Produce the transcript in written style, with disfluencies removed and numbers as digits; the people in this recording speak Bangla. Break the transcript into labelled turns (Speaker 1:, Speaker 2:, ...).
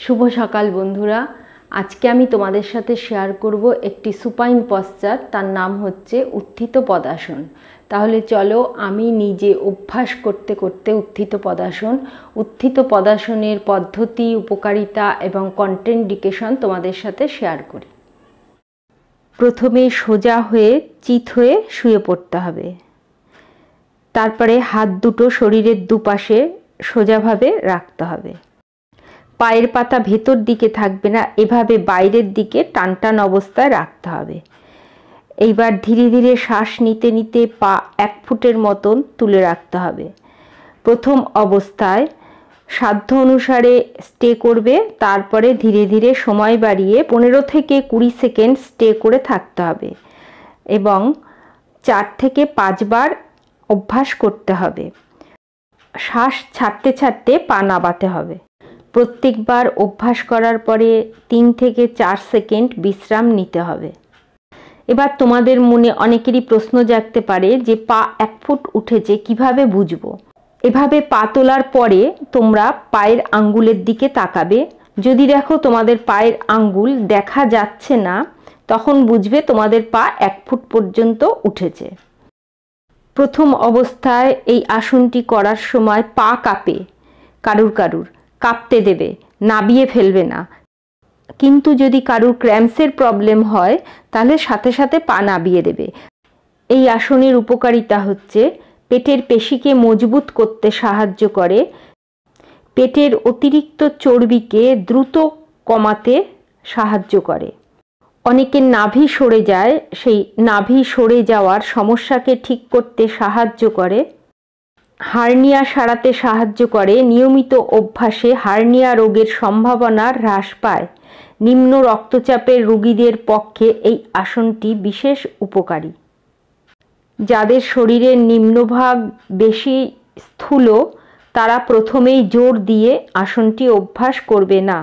Speaker 1: শুভ সকাল বন্ধুরা। আজকে আমি তোমাদের সাথে শেয়ার করব একটি সুপাইন পশ্চার, তার নাম হচ্ছে উত্থিত পদাসন। তাহলে চলো আমি নিজে অভ্যাস করতে করতে উত্থিত পদাসনের পদ্ধতি, উপকারিতা এবং কন্ট্রাইন্ডিকেশন তোমাদের সাথে শেয়ার করি। প্রথমে সোজা হয়ে চিত হয়ে শুয়ে পড়তে হবে। তারপরে হাত দুটো শরীরের দুপাশে সোজাভাবে রাখতে হবে। পায়ের পাতা ভেতর দিকে থাকবে না, এভাবে বাইরের দিকে টান টান অবস্থায় রাখতে হবে। এইবার ধীরে ধীরে শ্বাস নিতে নিতে পা 1 ফুটের মতন তুলে রাখতে হবে। প্রথম অবস্থায় সাধ্য অনুসারে স্টে করবে, তারপরে ধীরে ধীরে সময় বাড়িয়ে 15 থেকে 20 সেকেন্ড স্টে করে থাকতে হবে এবং 4 থেকে 5 বার অভ্যাস করতে হবে। শ্বাস ছাড়তে ছাড়তে পা নাবাতে হবে। প্রত্যেকবার অভ্যাস করার পরে 3 থেকে 4 সেকেন্ড বিশ্রাম নিতে হবে। এবার তোমাদের মনে অনেকেরই প্রশ্ন জাগতে পারে যে পা 1 ফুট উঠেছে কিভাবে বুঝবো? এভাবে পা তোলার পরে তোমরা পায়ের আঙ্গুলের দিকে তাকাবে। যদি দেখো তোমাদের পায়ের আঙ্গুল দেখা যাচ্ছে না, তখন বুঝবে তোমাদের পা 1 ফুট পর্যন্ত উঠেছে। প্রথম অবস্থায় এই আসনটি করার সময় পা কাঁপে, কারুর কাঁপতে দেবে, নাবিয়ে ফেলবে না। কিন্তু যদি কারুর ক্র্যাম্পসের প্রবলেম হয় তাহলে সাথে সাথে পা নাবিয়ে দেবে। এই আসনের উপকারিতা হচ্ছে পেটের পেশিকে মজবুত করতে সাহায্য করে, পেটের অতিরিক্ত চর্বিকে দ্রুত কমাতে সাহায্য করে। অনেকের নাভি সরে যায়, সেই নাভি সরে যাওয়ার সমস্যাকে ঠিক করতে সাহায্য করে, হার্নিয়া সারাতে সাহায্য করে। নিয়মিত অভ্যাসে হার্নিয়া রোগের সম্ভাবনা হ্রাস পায়। নিম্ন রক্তচাপের রোগীদের পক্ষে এই আসনটি বিশেষ উপকারী। যাদের শরীরের নিম্নভাগ বেশি স্থূল, তারা প্রথমেই জোর দিয়ে আসনটি অভ্যাস করবে না।